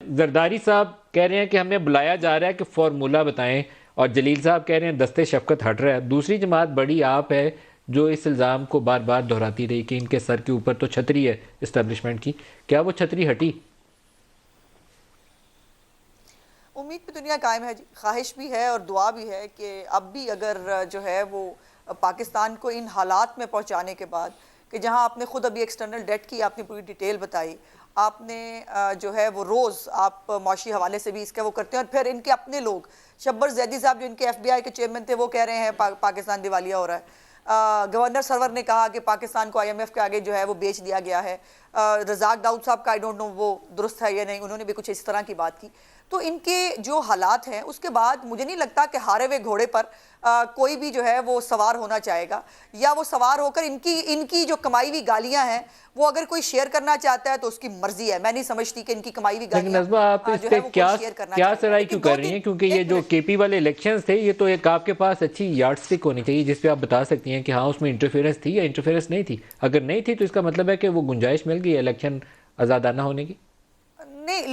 जरदारी साहब कह रहे हैं कि हमें बुलाया जा रहा है कि फॉर्मूला बताएं, और जलील साहब कह रहे हैं दस्ते शफकत हट रहा है। दूसरी जमात बड़ी आप है जो इस इल्ज़ाम को बार बार दोहराती रही कि इनके सर के ऊपर तो छतरी है इस्टेब्लिशमेंट की। क्या वो छतरी हटी? उम्मीद पे दुनिया कायम है जी, ख्वाहिश भी है और दुआ भी है कि अब भी अगर जो है वो पाकिस्तान को इन हालात में पहुंचाने के बाद कि जहां आपने खुद अभी एक्सटर्नल डेट की आपने पूरी डिटेल बताई, आपने जो है वो रोज़ आप मौशी हवाले से भी इसका वो करते हैं, और फिर इनके अपने लोग शब्बर जैदी साहब जो इनके FBI के चेयरमैन थे वो कह रहे हैं पाकिस्तान दिवालिया हो रहा है। गवर्नर सरवर ने कहा कि पाकिस्तान को IMF के आगे जो है वो बेच दिया गया है। रज़ाक दाऊद साहब का आई डोंट नो वो दुरुस्त है या नहीं, उन्होंने भी कुछ इस तरह की बात की। तो इनके जो हालात हैं उसके बाद मुझे नहीं लगता कि हारे हुए घोड़े पर कोई भी जो है वो सवार होना चाहेगा, या वो सवार होकर इनकी इनकी जो कमाई हुई गालियां हैं वो अगर कोई शेयर करना चाहता है तो उसकी मर्जी है। मैं नहीं समझती कि इनकी कमाई हुई लेकिन गालियां नज़मा आप इस पे क्या सराय क्यों कर रही हैं? क्योंकि ये जो KP वाले इलेक्शंस थे, ये तो एक आपके पास अच्छी यार्डस्टिक होनी चाहिए जिस पे आप बता सकती हैं कि हाँ उसमें इंटरफेरेंस थी या इंटरफेरेंस नहीं थी। अगर नहीं थी तो इसका मतलब है कि वो गुंजाइश मिल गई इलेक्शन आज़ादाना होने की। नहीं,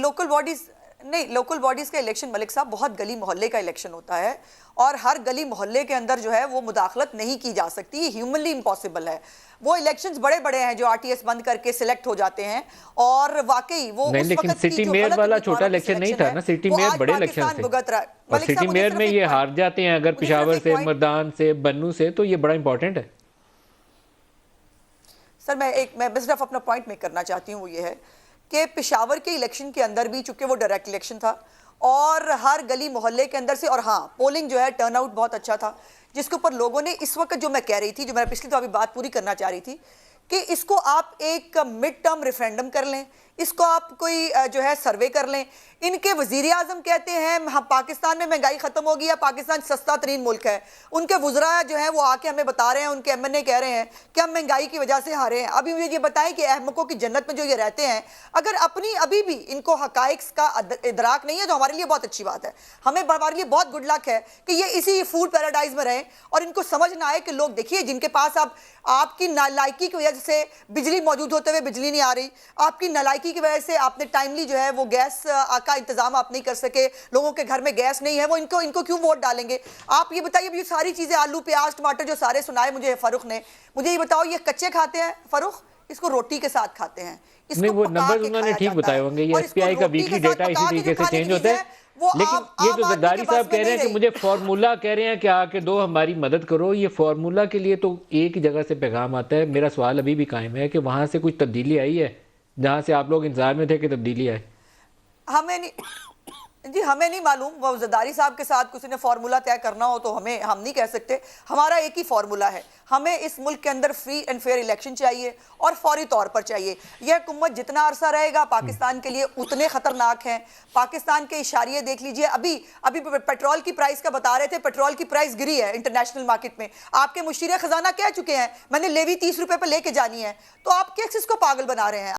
लोकल बॉडीज का इलेक्शन मलिक साहब बहुत गली मोहल्ले का इलेक्शन होता है, और हर गली मोहल्ले के अंदर जो है वो मुदाखलत नहीं की जा सकती, ये ह्यूमनली इम्पॉसिबल है। वो इलेक्शंस बड़े बड़े हैं जो RTS बंद करके सिलेक्ट हो जाते हैं, और वाकई वो नहीं, उस लेकिन वक्त सिटी मेयर वाला छोटा इलेक्शन नहीं था ना। सिटी मेयर बड़े इलेक्शन थे, और सिटी मेयर में ये हार जाते हैं अगर पेशावर से, मर्दान से, बन्नू से, तो ये बड़ा इंपॉर्टेंट है। सर मैं सिर्फ अपना पॉइंट मेक करना चाहती हूँ, वो ये है कि पेशावर के इलेक्शन के अंदर भी चूंकि वो डायरेक्ट इलेक्शन था और हर गली मोहल्ले के अंदर से, और हाँ पोलिंग जो है टर्नआउट बहुत अच्छा था, जिसके ऊपर लोगों ने इस वक्त जो मैं कह रही थी, जो मैं पिछली तो अभी बात पूरी करना चाह रही थी कि इसको आप एक मिड टर्म रेफरेंडम कर लें, इसको आप कोई जो है सर्वे कर लें। इनके वजीर आजम कहते हैं हम पाकिस्तान में महंगाई खत्म होगी या पाकिस्तान सस्ता तरीन मुल्क है। उनके वुज़रा जो है वो आके हमें बता रहे हैं, उनके MNA कह रहे हैं कि हम महंगाई की वजह से हारे हैं। अभी मुझे ये बताएं कि अहमकों की जन्नत में जो ये रहते हैं, अगर अपनी अभी भी इनको हकाइक्स का इदराक नहीं है तो हमारे लिए बहुत अच्छी बात है, हमारे लिए बहुत गुड लक है कि ये इसी फूड पैराडाइज में रहें और इनको समझ ना आए कि लोग देखिए जिनके पास अब आपकी नालायकी की वजह से बिजली मौजूद होते हुए बिजली नहीं आ रही, आपकी नालायकी की वजह से आपने टाइमली जो है वो गैस का इंतजाम आप नहीं कर सके, लोगों के घर में गैस नहीं है, वो इनको क्यों वोट डालेंगे? आप ये बताइए, ये सारी चीजें आलू प्याज टमाटर जो सारे सुनाए मुझे फरूख ने, मुझे ये बताओ ये कच्चे खाते हैं फरूख? इसको रोटी के साथ खाते हैं। नहीं, वो नंबर्स उन्होंने ठीक बताए होंगे, ये SPI का वीकली डेटा इसी तरीके से चेंज होता है। लेकिन ये जो जरदारी साहब कह रहे हैं कि मुझे फार्मूला कह रहे हैं कि आके दो हमारी मदद करो, ये फार्मूला के लिए तो एक ही जगह से पैगाम आता है। मेरा सवाल अभी भी कायम है कि वहां से कुछ तब्दीली आई है जहां से आप लोग इंतजार में थे कि तब्दीली आए? हमें नहीं मालूम। वो जरदारी साहब के साथ किसी ने फार्मूला तय करना हो तो हम नहीं कह सकते। हमारा एक ही फार्मूला है, हमें इस मुल्क के अंदर फ्री एंड फेयर इलेक्शन चाहिए और फौरी तौर पर चाहिए। यह हुकूमत जितना अरसा रहेगा पाकिस्तान के लिए उतने खतरनाक हैं। पाकिस्तान के इशारे देख लीजिए, अभी पेट्रोल की प्राइस का बता रहे थे, पेट्रोल की प्राइस गिरी है इंटरनेशनल मार्केट में। आपके मुशीर खजाना कह चुके हैं मैंने लेवी 30 रुपए पर लेके जानी है, तो आप किस को पागल बना रहे हैं?